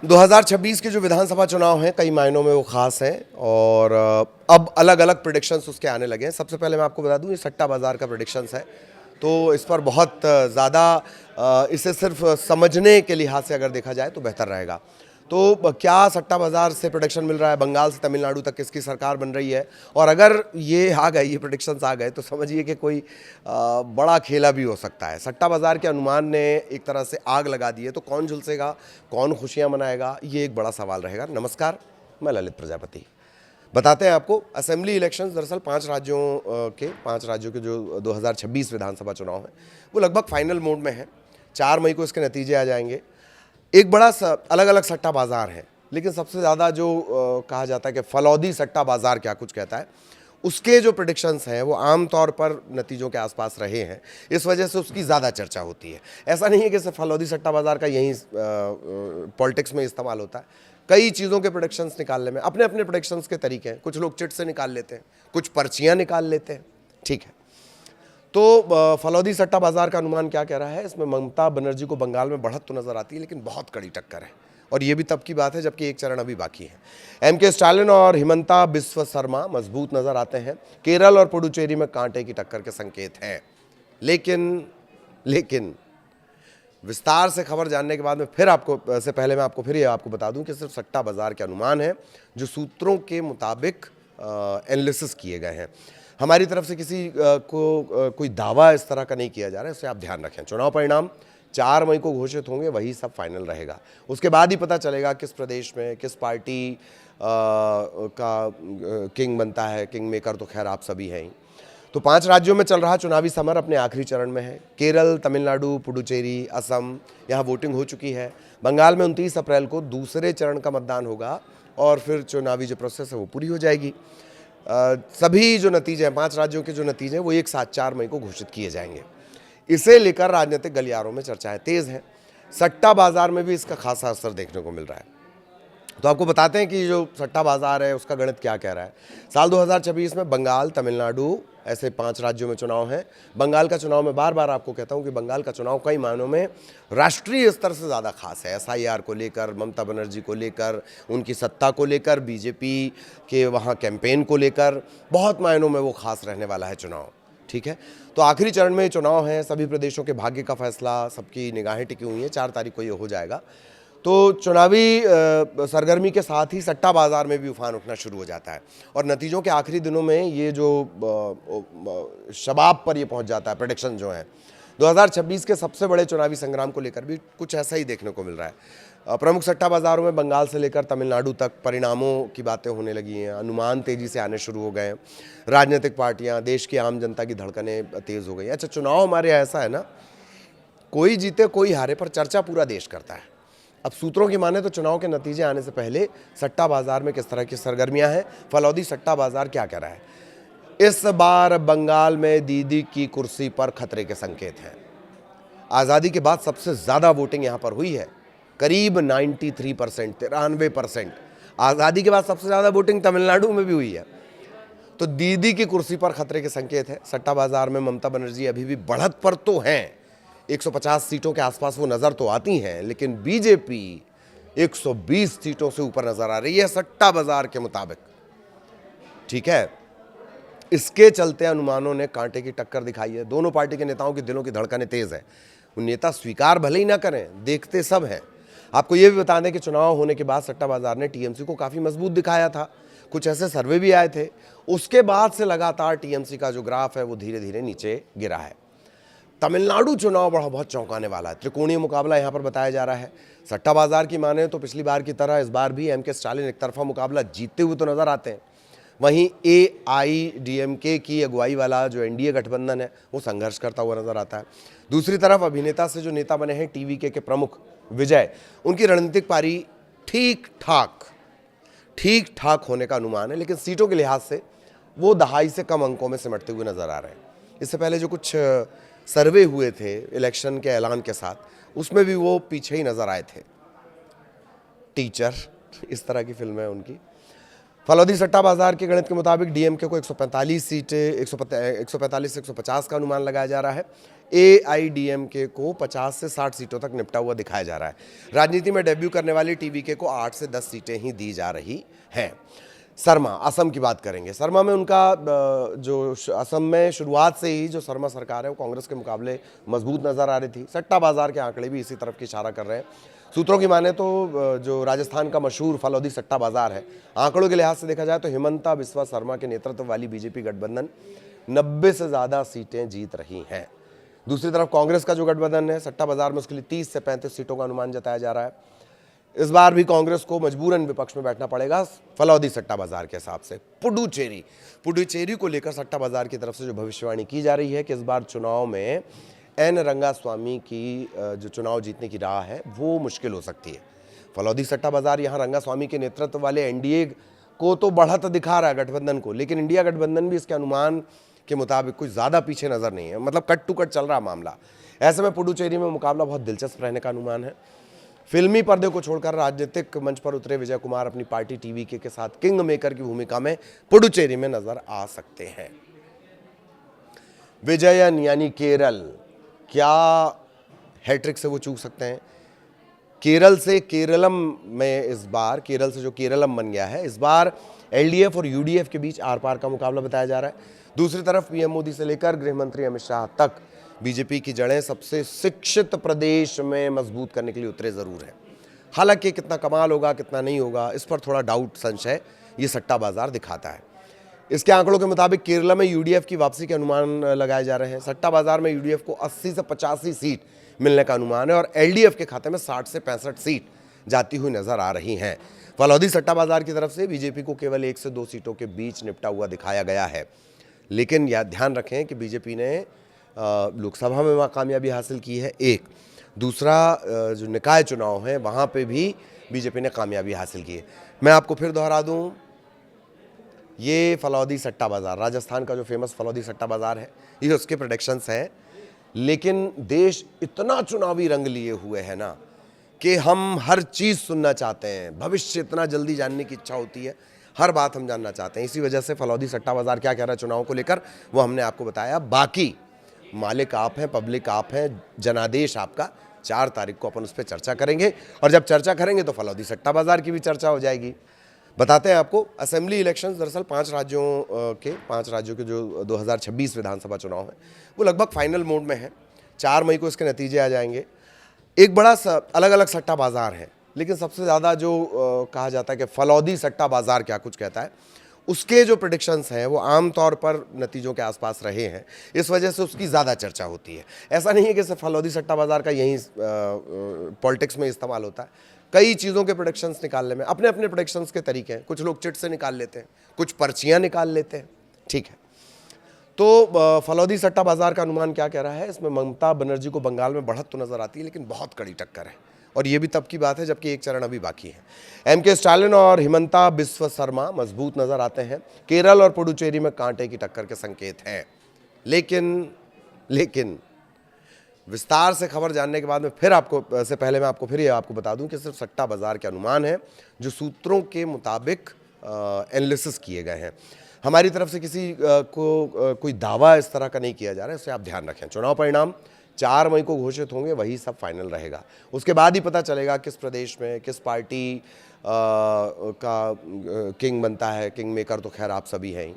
2026 के जो विधानसभा चुनाव हैं कई मायनों में वो खास हैं और अब अलग अलग प्रेडिक्शंस उसके आने लगे हैं। सबसे पहले मैं आपको बता दूं, ये सट्टा बाज़ार का प्रेडिक्शंस है, तो इस पर बहुत ज़्यादा इसे सिर्फ समझने के लिहाज से अगर देखा जाए तो बेहतर रहेगा। तो क्या सट्टा बाज़ार से प्रेडिक्शन मिल रहा है, बंगाल से तमिलनाडु तक किसकी सरकार बन रही है, और अगर ये आ गए, ये प्रेडिक्शंस आ गए, तो समझिए कि कोई बड़ा खेला भी हो सकता है। सट्टा बाज़ार के अनुमान ने एक तरह से आग लगा दी है, तो कौन झुलसेगा, कौन खुशियाँ मनाएगा, ये एक बड़ा सवाल रहेगा। नमस्कार, मैं ललित प्रजापति। बताते हैं आपको, असेंबली इलेक्शंस दरअसल 5 राज्यों के जो 2026 विधानसभा चुनाव हैं वो लगभग फाइनल मोड में है। 4 मई को इसके नतीजे आ जाएंगे। एक बड़ा अलग अलग सट्टा बाज़ार है, लेकिन सबसे ज़्यादा जो कहा जाता है कि फलौदी सट्टा बाज़ार क्या कुछ कहता है, उसके जो प्रेडिक्शंस हैं वो आमतौर पर नतीजों के आसपास रहे हैं, इस वजह से उसकी ज़्यादा चर्चा होती है। ऐसा नहीं है कि सिर्फ फलौदी सट्टा बाज़ार का यही पॉलिटिक्स में इस्तेमाल होता है। कई चीज़ों के प्रेडिक्शंस निकालने में अपने अपने प्रेडिक्शंस के तरीके हैं। कुछ लोग चिट से निकाल लेते हैं, कुछ पर्चियाँ निकाल लेते हैं, ठीक है। तो फलौदी सट्टा बाज़ार का अनुमान क्या कह रहा है, इसमें ममता बनर्जी को बंगाल में बढ़त तो नज़र आती है, लेकिन बहुत कड़ी टक्कर है, और ये भी तब की बात है जबकि एक चरण अभी बाकी है। एम.के. स्टालिन और हिमंता बिस्वा शर्मा मजबूत नज़र आते हैं। केरल और पुडुचेरी में कांटे की टक्कर के संकेत हैं। लेकिन विस्तार से खबर जानने के बाद में पहले मैं आपको फिर ये आपको बता दूं कि सिर्फ सट्टा बाज़ार के अनुमान है जो सूत्रों के मुताबिक एनालिसिस किए गए हैं। हमारी तरफ से किसी कोई दावा इस तरह का नहीं किया जा रहा है, इससे आप ध्यान रखें। चुनाव परिणाम 4 मई को घोषित होंगे, वही सब फाइनल रहेगा। उसके बाद ही पता चलेगा किस प्रदेश में किस पार्टी का किंग बनता है। किंग मेकर तो खैर आप सभी हैं ही। तो 5 राज्यों में चल रहा चुनावी समर अपने आखिरी चरण में है। केरल, तमिलनाडु, पुडुचेरी, असम, यहाँ वोटिंग हो चुकी है। बंगाल में 29 अप्रैल को दूसरे चरण का मतदान होगा और फिर चुनावी जो प्रोसेस है वो पूरी हो जाएगी। सभी जो नतीजे हैं, 5 राज्यों के जो नतीजे हैं वो एक साथ 4 मई को घोषित किए जाएंगे। इसे लेकर राजनीतिक गलियारों में चर्चाएं तेज हैं। सट्टा बाजार में भी इसका खासा असर देखने को मिल रहा है। तो आपको बताते हैं कि जो सट्टा बाजार है उसका गणित क्या कह रहा है। साल 2026 में बंगाल, तमिलनाडु, ऐसे 5 राज्यों में चुनाव हैं। बंगाल का चुनाव मैं बार बार आपको कहता हूं कि बंगाल का चुनाव कई मायनों में राष्ट्रीय स्तर से ज़्यादा खास है। SIR को लेकर, ममता बनर्जी को लेकर, उनकी सत्ता को लेकर, बीजेपी के वहाँ कैंपेन को लेकर बहुत मायनों में वो खास रहने वाला है चुनाव, ठीक है। तो आखिरी चरण में चुनाव हैं, सभी प्रदेशों के भाग्य का फैसला, सबकी निगाहें टिकी हुई हैं। 4 तारीख को ये हो जाएगा। तो चुनावी सरगर्मी के साथ ही सट्टा बाज़ार में भी उफान उठना शुरू हो जाता है, और नतीजों के आखिरी दिनों में ये जो शबाब पर ये पहुंच जाता है प्रेडिक्शन जो है। 2026 के सबसे बड़े चुनावी संग्राम को लेकर भी कुछ ऐसा ही देखने को मिल रहा है। प्रमुख सट्टा बाज़ारों में बंगाल से लेकर तमिलनाडु तक परिणामों की बातें होने लगी हैं। अनुमान तेज़ी से आने शुरू हो गए हैं। राजनीतिक पार्टियाँ, देश की आम जनता की धड़कनें तेज़ हो गई। अच्छा, चुनाव हमारे यहाँ ऐसा है ना, कोई जीते कोई हारे, पर चर्चा पूरा देश करता है। अब सूत्रों की माने तो चुनाव के नतीजे आने से पहले सट्टा बाजार में किस तरह की सरगर्मियां हैं, फलौदी सट्टा बाजार क्या कह रहा है। इस बार बंगाल में दीदी की कुर्सी पर खतरे के संकेत हैं। आज़ादी के बाद सबसे ज़्यादा वोटिंग यहाँ पर हुई है, करीब 93%, 93%। आज़ादी के बाद सबसे ज़्यादा वोटिंग तमिलनाडु में भी हुई है। तो दीदी की कुर्सी पर खतरे के संकेत है। सट्टा बाजार में ममता बनर्जी अभी भी बढ़त पर तो हैं, 150 सीटों के आसपास वो नज़र तो आती हैं, लेकिन बीजेपी 120 सीटों से ऊपर नज़र आ रही है सट्टा बाजार के मुताबिक, ठीक है। इसके चलते अनुमानों ने कांटे की टक्कर दिखाई है। दोनों पार्टी के नेताओं की दिलों की धड़कनें तेज है। वो नेता स्वीकार भले ही ना करें, देखते सब हैं। आपको ये भी बता दें कि चुनाव होने के बाद सट्टा बाजार ने टीएमसी को काफ़ी मजबूत दिखाया था। कुछ ऐसे सर्वे भी आए थे। उसके बाद से लगातार टीएमसी का जो ग्राफ है वो धीरे धीरे नीचे गिरा है। तमिलनाडु चुनाव बहुत चौंकाने वाला है। त्रिकोणीय मुकाबला यहाँ पर बताया जा रहा है। सट्टा बाजार की माने तो पिछली बार की तरह इस बार भी एम.के. स्टालिन एक तरफा मुकाबला जीतते हुए तो नजर आते हैं। वहीं AIADMK की अगुवाई वाला जो NDA गठबंधन है वो संघर्ष करता हुआ नजर आता है। दूसरी तरफ अभिनेता से जो नेता बने हैं TVK के प्रमुख विजय, उनकी रणनीतिक पारी ठीक ठाक होने का अनुमान है, लेकिन सीटों के लिहाज से वो दहाई से कम अंकों में सिमटते हुए नजर आ रहे हैं। इससे पहले जो कुछ सर्वे हुए थे इलेक्शन के ऐलान के साथ, उसमें भी वो पीछे ही नजर आए थे। टीचर, इस तरह की फिल्म है उनकी। फलौदी सट्टा बाजार के गणित के मुताबिक डीएमके को 145 सीटें 145 से 150 का अनुमान लगाया जा रहा है। एआईडीएमके को 50 से 60 सीटों तक निपटा हुआ दिखाया जा रहा है। राजनीति में डेब्यू करने वाली टीवीके को 8 से 10 सीटें ही दी जा रही हैं। शर्मा, असम की बात करेंगे। शर्मा में उनका जो असम में शुरुआत से ही जो शर्मा सरकार है वो कांग्रेस के मुकाबले मजबूत नजर आ रही थी। सट्टा बाजार के आंकड़े भी इसी तरफ की इशारा कर रहे हैं। सूत्रों की माने तो जो राजस्थान का मशहूर फलौदी सट्टा बाजार है, आंकड़ों के लिहाज से देखा जाए तो हिमंता बिस्वा शर्मा के नेतृत्व वाली बीजेपी गठबंधन 90 से ज़्यादा सीटें जीत रही हैं। दूसरी तरफ कांग्रेस का जो गठबंधन है सट्टा बाजार में, उसके लिए 30 से 35 सीटों का अनुमान जताया जा रहा है। इस बार भी कांग्रेस को मजबूरन विपक्ष में बैठना पड़ेगा फलौदी सट्टा बाजार के हिसाब से। पुडुचेरी को लेकर सट्टा बाजार की तरफ से जो भविष्यवाणी की जा रही है कि इस बार चुनाव में एन रंगास्वामी की जो चुनाव जीतने की राह है वो मुश्किल हो सकती है। फलौदी सट्टा बाजार यहाँ रंगास्वामी के नेतृत्व वाले एनडीए को तो बढ़त दिखा रहा है गठबंधन को, लेकिन इंडिया गठबंधन भी इसके अनुमान के मुताबिक कुछ ज़्यादा पीछे नज़र नहीं है, मतलब कट टू कट चल रहा मामला। ऐसे में पुडुचेरी में मुकाबला बहुत दिलचस्प रहने का अनुमान है। फिल्मी पर्दे को छोड़कर राजनीतिक मंच पर उतरे विजय कुमार अपनी पार्टी टीवीके के साथ किंग मेकर की भूमिका में पुडुचेरी में नजर आ सकते हैं। विजयन यानी केरल, क्या हैट्रिक से वो चूक सकते हैं? केरल से केरलम में इस बार, केरल से जो केरलम बन गया है, इस बार एलडीएफ और यूडीएफ के बीच आर पार का मुकाबला बताया जा रहा है। दूसरी तरफ पीएम मोदी से लेकर गृह मंत्री अमित शाह तक बीजेपी की जड़ें सबसे शिक्षित प्रदेश में मजबूत करने के लिए उतरे जरूर हैं। हालांकि कितना कमाल होगा कितना नहीं होगा इस पर थोड़ा डाउट, संशय ये सट्टा बाजार दिखाता है। इसके आंकड़ों के मुताबिक केरला में यूडीएफ की वापसी के अनुमान लगाए जा रहे हैं। सट्टा बाजार में यूडीएफ को 80 से 85 सीट मिलने का अनुमान है और एलडीएफ के खाते में 60 से 65 सीट जाती हुई नजर आ रही हैं। फलौदी सट्टा बाजार की तरफ से बीजेपी को केवल 1 से 2 सीटों के बीच निपटा हुआ दिखाया गया है, लेकिन यह ध्यान रखें कि बीजेपी ने लोकसभा में कामयाबी हासिल की है एक, दूसरा जो निकाय चुनाव है वहाँ पे भी बीजेपी ने कामयाबी हासिल की है। मैं आपको फिर दोहरा दूँ, ये फलौदी सट्टा बाज़ार, राजस्थान का जो फेमस फलौदी सट्टा बाज़ार है, ये उसके प्रेडिक्शंस हैं, लेकिन देश इतना चुनावी रंग लिए हुए है ना कि हम हर चीज़ सुनना चाहते हैं, भविष्य इतना जल्दी जानने की इच्छा होती है, हर बात हम जानना चाहते हैं। इसी वजह से फलौदी सट्टा बाज़ार क्या कह रहा है चुनाव को लेकर वो हमने आपको बताया। बाकी मालिक आप हैं, पब्लिक आप हैं, जनादेश आपका। 4 तारीख को अपन उस पर चर्चा करेंगे और जब चर्चा करेंगे तो फलौदी सट्टा बाज़ार की भी चर्चा हो जाएगी। बताते हैं आपको, असेंबली इलेक्शंस दरअसल 5 राज्यों के जो 2026 विधानसभा चुनाव है वो लगभग फाइनल मोड में है। 4 मई को इसके नतीजे आ जाएंगे। एक बड़ा अलग अलग सट्टा बाज़ार है, लेकिन सबसे ज़्यादा जो कहा जाता है कि फलौदी सट्टा बाज़ार क्या कुछ कहता है, उसके जो प्रेडिक्शंस हैं वो आमतौर पर नतीजों के आसपास रहे हैं, इस वजह से उसकी ज़्यादा चर्चा होती है। ऐसा नहीं है कि सिर्फ फलौदी सट्टा बाज़ार का यहीं पॉलिटिक्स में इस्तेमाल होता है। कई चीज़ों के प्रेडिक्शंस निकालने में अपने अपने प्रेडिक्शंस के तरीके हैं। कुछ लोग चिट से निकाल लेते हैं, कुछ पर्चियाँ निकाल लेते हैं, ठीक है। तो फलौदी सट्टा बाज़ार का अनुमान क्या कह रहा है, इसमें ममता बनर्जी को बंगाल में बढ़त तो नज़र आती है, लेकिन बहुत कड़ी टक्कर है, और ये भी तब की बात है जबकि एक चरण अभी बाकी है। एमके स्टालिन और हिमंता बिस्वा शर्मा मजबूत नजर आते हैं। केरल और पुडुचेरी में कांटे की टक्कर के संकेत हैं। लेकिन विस्तार से खबर जानने के बाद में फिर आपको से पहले मैं आपको फिर ये आपको बता दूं कि सिर्फ सट्टा बाजार के अनुमान है जो सूत्रों के मुताबिक एनालिसिस किए गए हैं। हमारी तरफ से किसी को कोई दावा इस तरह का नहीं किया जा रहा है, इससे आप ध्यान रखें। चुनाव परिणाम 4 मई को घोषित होंगे, वही सब फाइनल रहेगा। उसके बाद ही पता चलेगा किस प्रदेश में किस पार्टी का किंग बनता है। किंग मेकर तो खैर आप सभी हैं ही।